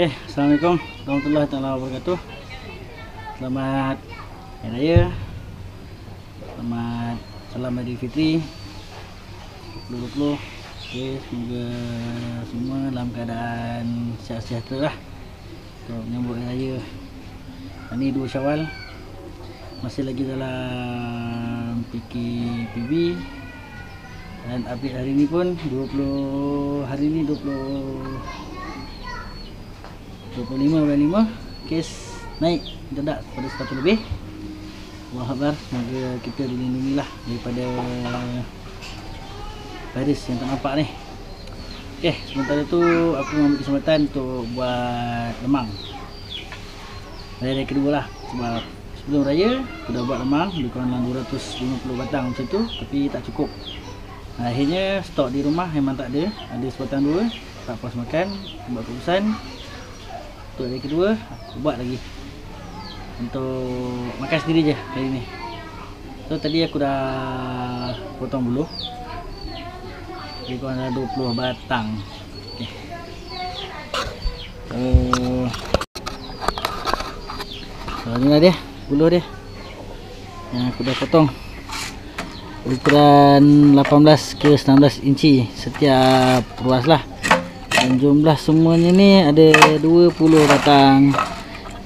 Oke, assalamualaikum warahmatullahi wabarakatuh. Selamat Hari Raya, selamat salam Aidilfitri 2020. Oke, semoga semua dalam keadaan sihat sejahtera lah untuk menyambut Hari Raya. Ini 2 Syawal, masih lagi dalam PKPB. Dan update hari ini pun 25/5 kes naik mendadak pada 100 lebih. Allah Akbar, semoga kita dilindungi lah daripada virus yang tak nampak ni. Okey, sementara tu aku mengambil kesempatan untuk buat lemang hari kedua lah, sebab sebelum raya aku dah buat lemang lebih kurang 250 batang macam tu, tapi tak cukup. Akhirnya stok di rumah memang tak ada sebatang 2, tak puas makan, buat keputusan untuk hari kedua aku buat lagi untuk makan sendiri je hari ni. So tadi aku dah potong buluh lebih kurang 20 batang. Okay. So inilah dia buluh dia yang aku dah potong, ukuran 18 ke 19 inci setiap ruas lah. Dan jumlah semuanya ni ada 20 batang.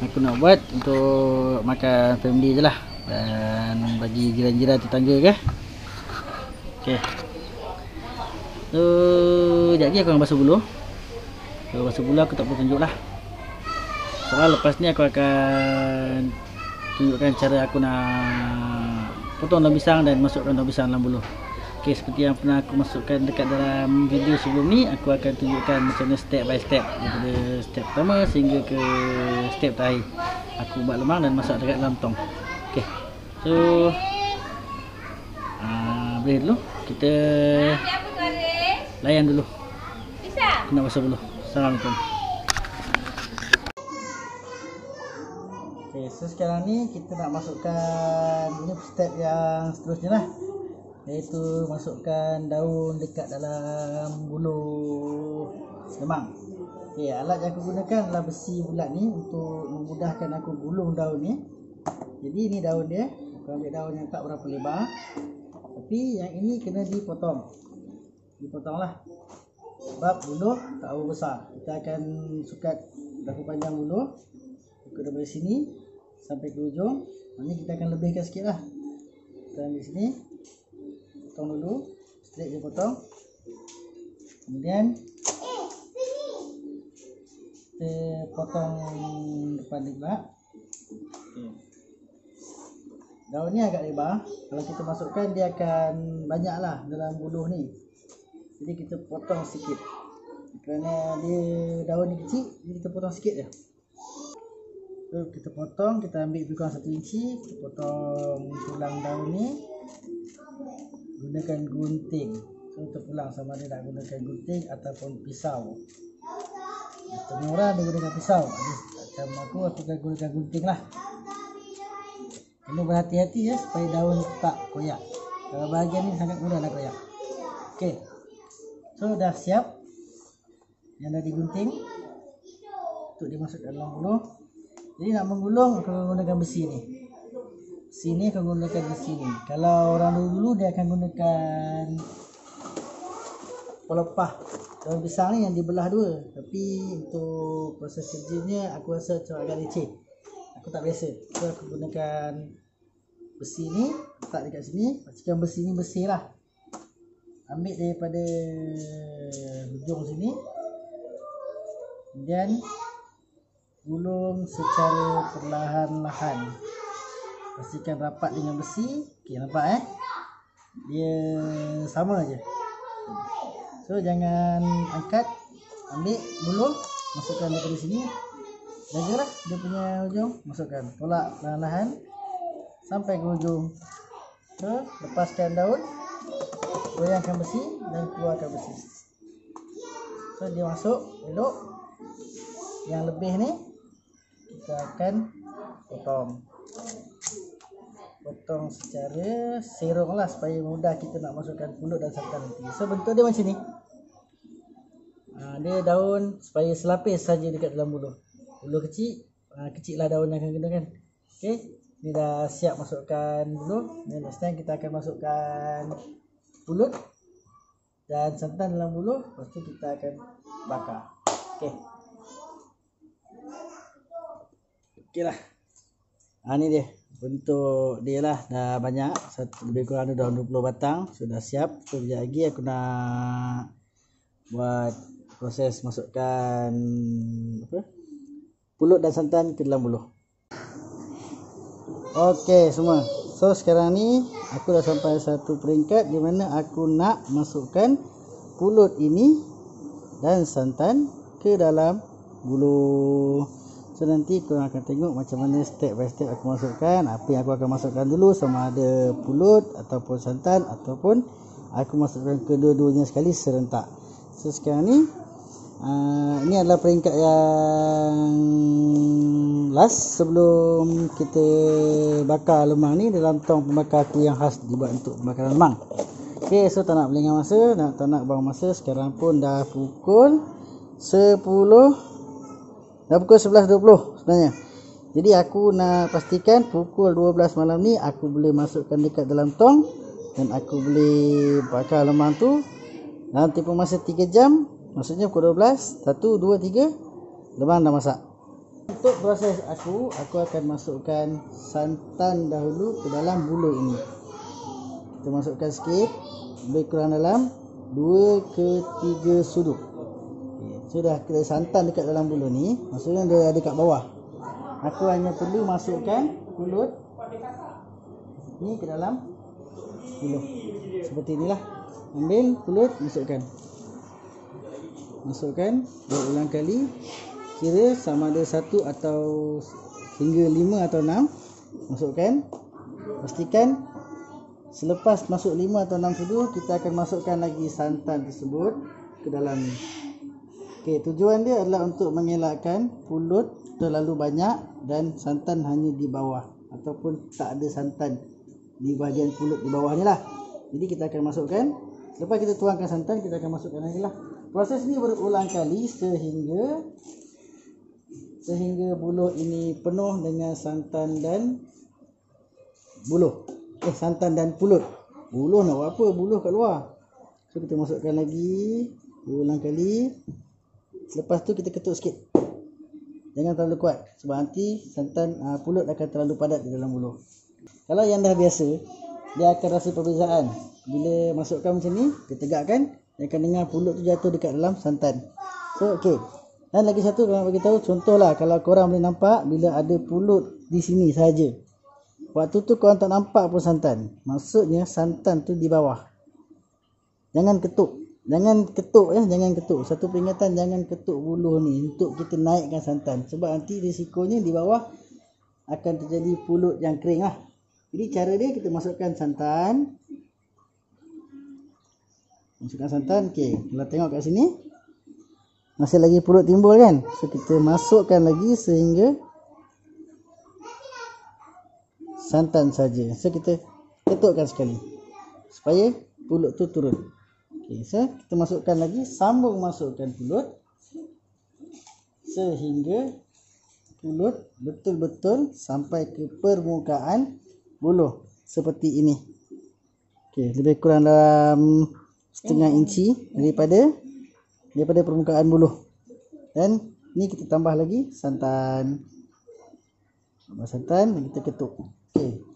Aku nak buat untuk makan family je lah, dan bagi jiran-jiran tetangga ke. Okay, so sekejap lagi aku akan basuh buluh. Kalau basuh buluh aku tak perlu tunjuk lah, soal lepas ni aku akan tunjukkan cara aku nak potong daun pisang dan masukkan daun pisang dalam buluh. Okay, seperti yang pernah aku masukkan dekat dalam video sebelum ni, aku akan tunjukkan macam mana step by step, daripada step pertama sehingga ke step terakhir aku buat lemang dan masak dekat dalam tong. Okay, so boleh dulu kita layan dulu. Aku nak basuh dulu. Assalamualaikum. Okay, so sekarang ni kita nak masukkan ini step yang seterusnya lah, iaitu masukkan daun dekat dalam buluh lemang. Okay, alat yang aku gunakan adalah besi bulat ni untuk memudahkan aku gulung daun ni. Jadi ini daun dia, aku ambil daun yang tak berapa lebar, tapi yang ini kena dipotong lah, sebab buluh tak berapa besar. Kita akan sukat dagu panjang buluh ikut daripada sini sampai ke ujung. Ini kita akan lebihkan sikit lah. Kita ambil sini, potong dulu, straight je potong. Kemudian kita potong depan dia pula. Okay. Daun ni agak lebar, kalau kita masukkan dia akan banyak lah dalam buluh ni. Jadi kita potong sikit, kerana dia daun ni kecil, jadi kita potong sikit je. So, kita potong, kita ambil lebih kurang 1 inci, kita potong tulang daun ni gunakan gunting. So kita pulang sama ada nak gunakan gunting ataupun pisau. Setengah orang dia gunakan pisau, macam aku akan gunakan gunting lah. Kena berhati-hati ya, supaya daun tak koyak. Kalau bahagian ni sangat mudah nak koyak. Ok, so dah siap yang dah digunting untuk dimasukkan dalam buluh. Jadi nak menggulung aku gunakan besi ni. Sini akan gunakan di sini. Kalau orang dulu dia akan gunakan pelepah daun pisang ni yang dibelah 2. Tapi untuk proses kerjanya aku rasa macam agak leceh, aku tak biasa. So aku gunakan besi ni, letak dekat sini. Pastikan besi ni bersih lah. Ambil daripada hujung sini, kemudian gulung secara perlahan-lahan. Pastikan rapat dengan besi. Okey, nampak dia sama je. So jangan angkat, ambil buluh, masukkan daripada sini, jagalah dia punya hujung, masukkan, tolak perlahan-lahan sampai ke ujung. So lepaskan daun, goyangkan besi dan keluarkan besi. So dia masuk elok. Yang lebih ni kita akan potong secara serong lah, supaya mudah kita nak masukkan pulut dan santan nanti. So bentuk dia macam ni. Dia daun supaya selapis saja dekat dalam buluh. Buluh kecil, kecil lah daun yang akan kena kan. Okey, ni dah siap masukkan buluh. Dan next time kita akan masukkan pulut dan santan dalam buluh. Lepas tu kita akan bakar. Okey. Okey lah. Ni dia. Bentuk dia lah dah banyak. Lebih kurang ada daun 20 batang. Sudah siap. So, sekejap lagi aku nak buat proses masukkan pulut dan santan ke dalam buluh. Okey semua. So sekarang ni aku dah sampai satu peringkat di mana aku nak masukkan pulut ini dan santan ke dalam buluh. So nanti korang akan tengok macam mana step by step aku masukkan. Apa yang aku akan masukkan dulu, sama ada pulut ataupun santan, ataupun aku masukkan kedua-duanya sekali serentak. So sekarang ni ini adalah peringkat yang last sebelum kita bakar lemang ni dalam tong pembakar aku yang khas dibuat untuk pembakaran lemang. Okay, so tak nak melengah masa, tak nak buang masa. Sekarang pun dah pukul 11.20 sebenarnya. Jadi aku nak pastikan pukul 12 malam ni aku boleh masukkan dekat dalam tong dan aku boleh bakar lemang tu dalam tempoh masa 3 jam. Maksudnya pukul 12, 1, 2, 3 lemang dah masak. Untuk proses aku akan masukkan santan dahulu ke dalam buluh ini. Kita masukkan sikit, lebih kurang dalam 2 ke 3 sudut. Sudah kita santan dekat dalam buluh ni, maksudnya dia ada kat bawah. Aku hanya perlu masukkan pulut ni ke dalam buluh. Seperti inilah. Ambil pulut, masukkan berulang kali, kira sama ada 1 atau hingga 5 atau 6. Masukkan. Pastikan selepas masuk 5 atau 6 sudu, kita akan masukkan lagi santan tersebut ke dalam ni. Okey, tujuan dia adalah untuk mengelakkan pulut terlalu banyak dan santan hanya di bawah, ataupun tak ada santan di bahagian pulut di bawah ni lah. Jadi kita akan masukkan. Lepas kita tuangkan santan, kita akan masukkan lagi lah. Proses ni berulang kali sehingga buluh ini penuh dengan santan dan santan dan pulut. Buluh nak buat apa? Buluh kat luar. So kita masukkan lagi berulang kali. Selepas tu kita ketuk sikit. Jangan terlalu kuat sebab nanti santan pulut akan terlalu padat di dalam buluh. Kalau yang dah biasa, dia akan rasa perbezaan. Bila masukkan macam ni, dia tegakkan, dia akan dengar pulut tu jatuh dekat dalam santan. So okey. Dan lagi satu korang bagi tahu, contohlah kalau korang boleh nampak bila ada pulut di sini saja. Waktu tu korang tak nampak pun santan. Maksudnya santan tu di bawah. Jangan ketuk. Jangan ketuk. Satu peringatan, jangan ketuk buluh ni untuk kita naikkan santan. Sebab nanti risikonya di bawah akan terjadi pulut yang kering lah. Jadi cara dia, kita masukkan santan. Okey. Kalau tengok kat sini, masih lagi pulut timbul kan. So kita masukkan lagi sehingga santan saja. So kita ketukkan sekali supaya pulut tu turun. Okay, so kita masukkan lagi, sambung masukkan pulut sehingga pulut betul-betul sampai ke permukaan buluh seperti ini. Okay, lebih kurang dalam setengah inci daripada permukaan buluh. Dan ni kita tambah lagi santan. Dan kita ketuk. Okay.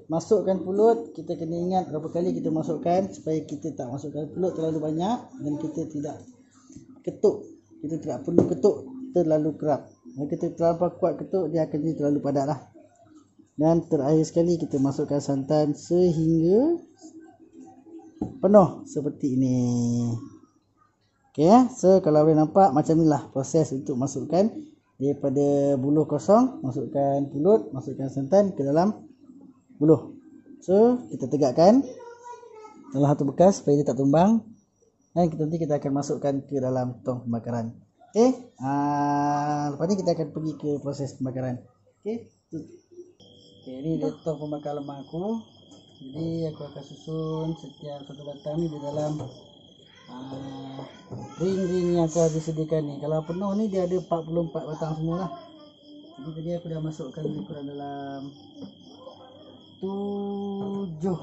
Masukkan pulut, kita kena ingat berapa kali kita masukkan supaya kita tak masukkan pulut terlalu banyak dan kita tidak ketuk. Kita tidak perlu ketuk terlalu kerap. Kalau kita terlalu kuat ketuk, dia akan jadi terlalu padat lah. Dan terakhir sekali kita masukkan santan sehingga penuh seperti ini. Okay, so kalau boleh nampak macam inilah proses untuk masukkan daripada buluh kosong, masukkan pulut, masukkan santan ke dalam buluh. So kita tegakkan dalam satu bekas supaya dia tak tumbang, dan nanti kita akan masukkan ke dalam tong pembakaran. Okay, lepas ni kita akan pergi ke proses pembakaran. Okay, ini dia tong pembakar lemang aku. Jadi aku akan susun setiap satu batang ni di dalam ring-ring yang telah disediakan ni. Kalau penuh ni dia ada 44 batang semua lah. Jadi tadi aku dah masukkan lebih kurang dalam 7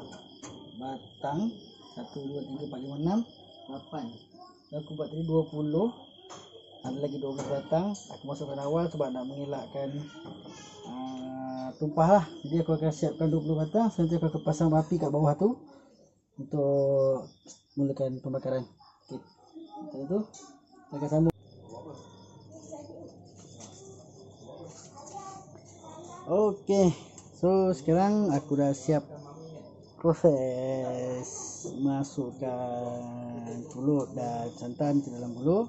batang. 1, 2, 3, 4, 5, 6, 8. Aku buat tadi 20. Ada lagi 12 batang. Aku masukkan awal sebab nak mengelakkan tumpah lah. Jadi aku akan siapkan 20 batang. Selanjutnya aku akan pasang api kat bawah tu untuk mulakan pembakaran. Okey. Lepas tu kita akan sambung. Okey. So sekarang aku dah siap proses masukkan pulut dan santan ke dalam buluh,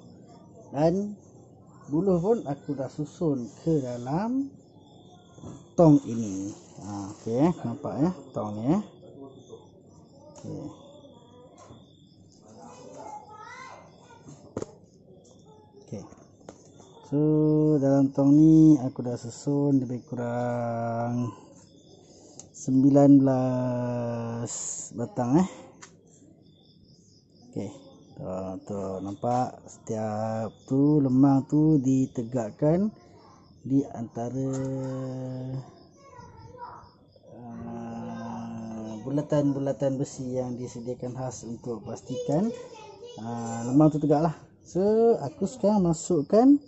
dan buluh pun aku dah susun ke dalam tong ini. Okey, nampak ya tong ni Okey. Okey. So dalam tong ni aku dah susun lebih kurang 19 batang Okey. Tuh nampak setiap tu lemang tu ditegakkan di antara bulatan-bulatan besi yang disediakan khas untuk pastikan lemang tu tegak lah. So aku sekarang masukkan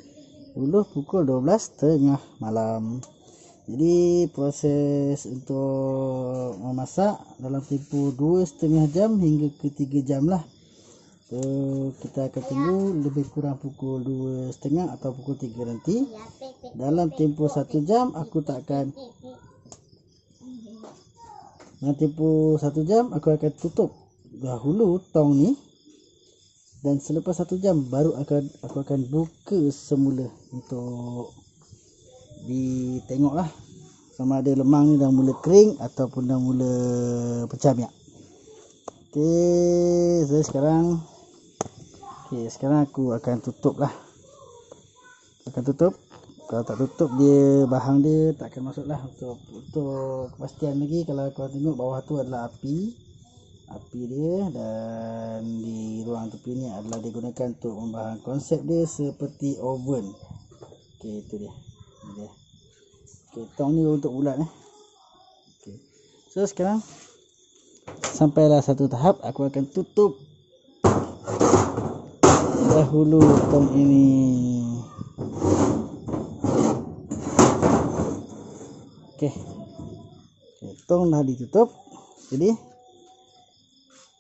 buluh pukul 12.30 malam. Jadi proses untuk memasak dalam tempoh 2,5 jam hingga ke 3 jam lah. So kita akan tunggu lebih kurang pukul 2.30 atau pukul 3 nanti. Dalam tempoh 1 jam aku takkan dalam tempoh 1 jam aku akan tutup dahulu tong ni, dan selepas 1 jam baru aku akan buka semula untuk ditengok lah sama ada lemang ni dah mula kering ataupun dah mula pecah minyak. Okey, so sekarang aku akan tutup lah. Akan tutup. Kalau tak tutup dia bahang dia tak akan masuk lah. Untuk kepastian lagi, kalau kau tengok bawah tu adalah api dia, dan di ruang tepi ni adalah digunakan untuk membahang. Konsep dia seperti oven. Okey, itu dia. Okey, tong ni untuk bulat Okey. So sekarang sampailah satu tahap aku akan tutup dahulu tong ini. Okey. Tong dah ditutup. Jadi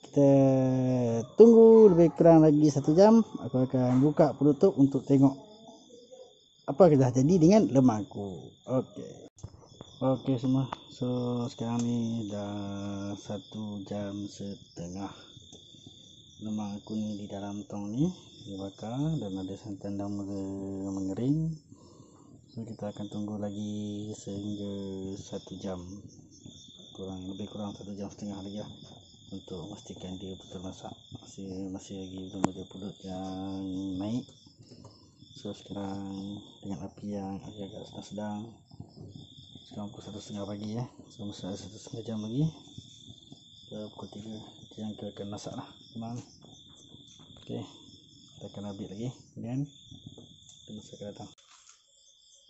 kita tunggu lebih kurang lagi 1 jam. Aku akan buka penutup untuk tengok apa yang dah jadi dengan lemangku. Okey semua. So sekarang ni dah 1 jam setengah. Lemang aku ni di dalam tong ni dibakar dan ada santan dah mula mengering. So kita akan tunggu lagi sehingga 1 jam. Lebih kurang 1 jam setengah lagi lah untuk memastikan dia betul masak. Masih lagi belum ada pulut yang naik. So sekarang dengan api yang agak sedang. Sekarang pukul 1.30 pagi So masih ada 1.5 jam lagi. Pukul 3 yang kita akan masak lah memang. Okey, kita akan ambil lagi kemudian kita akan datang.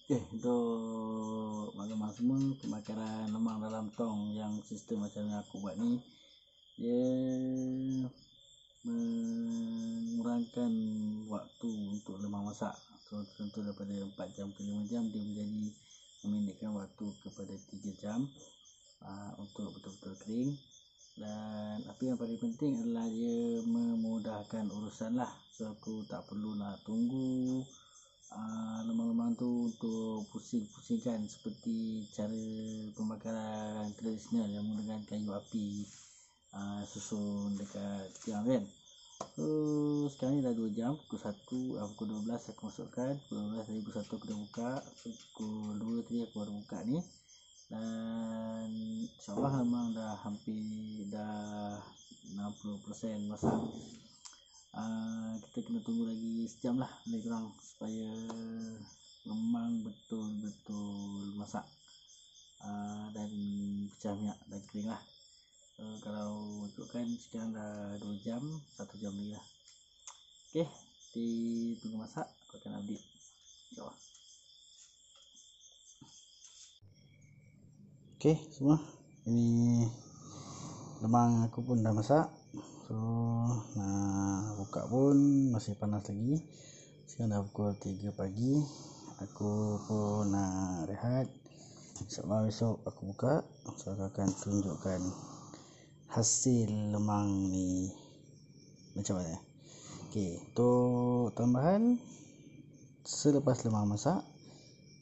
Okey, untuk maklumat semua, pembakaran lemang dalam tong yang sistem macam yang aku buat ni, dia mengurangkan waktu untuk lemang masak. So contoh daripada 4 jam ke 5 jam dia menjadi memendekkan waktu kepada 3 jam untuk betul-betul kering. Dan apa yang paling penting adalah dia memudahkan urusan lah. So aku tak perlu nak tunggu lemang-lemang tu untuk pusing-pusingkan seperti cara pembakaran tradisional yang menggunakan kayu api susun dekat tiang kan. So sekarang ni dah 2 jam, pukul 1, pukul 12 aku masukkan, pukul 12 tadi, pukul 1 aku dah buka, so pukul 2 tadi aku baru buka ni. Dan insyaAllah memang dah hampir dah 60% masak. Kita kena tunggu lagi sejam lah lebih kurang supaya lemang betul-betul masak dan pecah minyak dan kering lah. Kalau untukkan sekarang dah 2 jam, 1 jam lagi lah. Oke, ditunggu masak, aku akan update. Insyaallah. Oke, semua. Ini lemang aku pun dah masak. So, nah buka pun masih panas lagi. Sekarang dah pukul 3 pagi. Aku pun nak rehat. Besok aku buka. So, aku akan tunjukkan hasil lemang ni macam mana. Okey, untuk tambahan, selepas lemang masak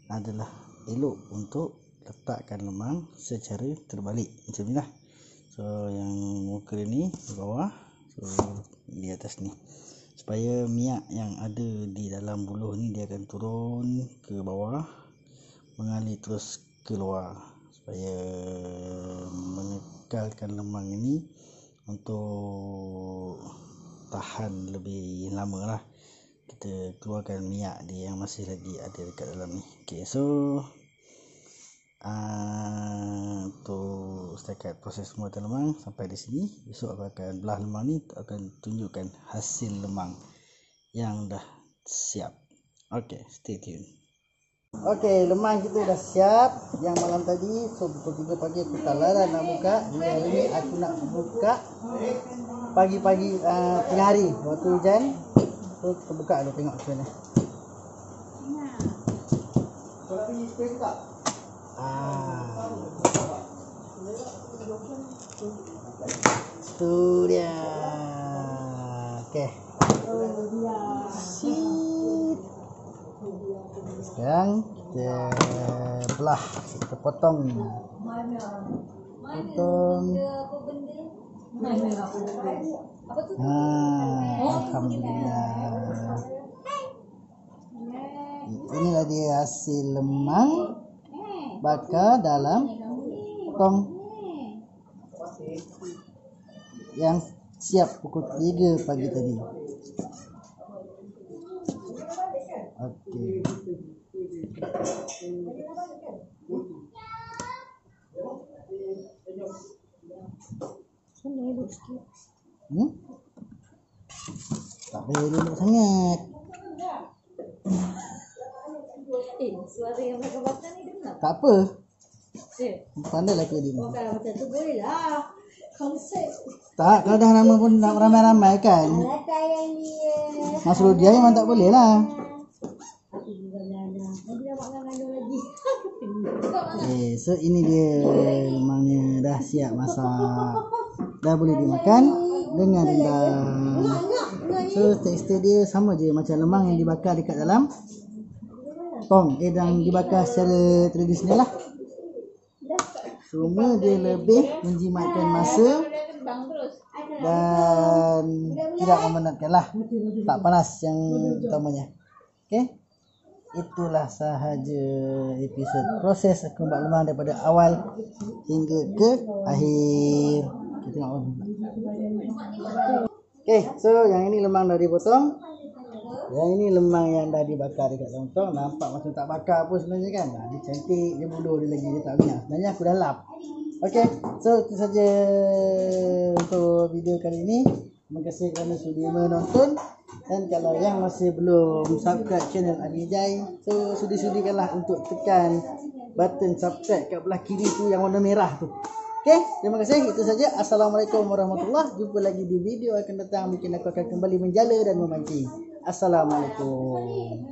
adalah elok untuk letakkan lemang secara terbalik macam ni lah. So yang muka dia ni di bawah, so di atas ni, supaya minyak yang ada di dalam buluh ni dia akan turun ke bawah, mengalir terus keluar, supaya mengekalkan lemang ini untuk tahan lebih lama lah. Kita keluarkan minyak dia yang masih lagi ada dekat dalam ni. Okay, so untuk setakat proses pembuatan lemang sampai di sini. Besok aku akan belah lemang ni, akan tunjukkan hasil lemang yang dah siap. Okay, stay tune. Okay, lemang kita dah siap. Yang malam tadi, so pukul 3 pagi aku tak larang nak buka. Jadi hari ni aku nak buka pagi-pagi tengah hari waktu hujan. So kita buka dulu tengok macam mana. Kopi space tak? Itu dia. Okey. Sekarang kita belah, kita potong. Alhamdulillah. Inilah dia hasil lemang bakar dalam potong yang siap pukul 3 pagi tadi. Okey. Tak boleh duduk sangat. Suara yang bakar-bakar ni dengar. Tak apa. Pandai lah dia ni. Oh, kalau macam tu boleh lah. Konsep. Tak, kalau dah nama pun nak ramai-ramai kan. Alakai yang dia. Masuk dia memang tak boleh lah. Aku juga ngana. Nanti nak makan ngana lagi. Okay, so ini dia lemangnya dah siap masak. Dah boleh dimakan dengan rendang. So tekstur dia sama je macam lemang yang dibakar dekat dalam tong. Dan dibakar secara tradisional lah. Cuma dia lebih menjimatkan masa dan tidak memenatkan lah. Tak panas yang utamanya. Okay, itulah sahaja episod proses aku buat lemang daripada awal hingga ke akhir. Kita tengok. Okay, so yang ini lemang dah dipotong. Yang ini lemang yang dah dibakar dekat dalam tong. Nampak macam tak bakar pun sebenarnya kan. Dia cantik, dia buluh dia lagi, dia tak minyak. Sebenarnya aku dah lap. Okay, so itu saja untuk video kali ini. Terima kasih kerana sudi menonton. Dan kalau yang masih belum subscribe channel Abijay, so sudi-sudikanlah untuk tekan button subscribe kat belah kiri tu yang warna merah tu. Okay, terima kasih. Itu saja. Assalamualaikum warahmatullahi. Jumpa lagi di video akan datang. Mungkin aku akan kembali menjala dan memancing. Assalamualaikum.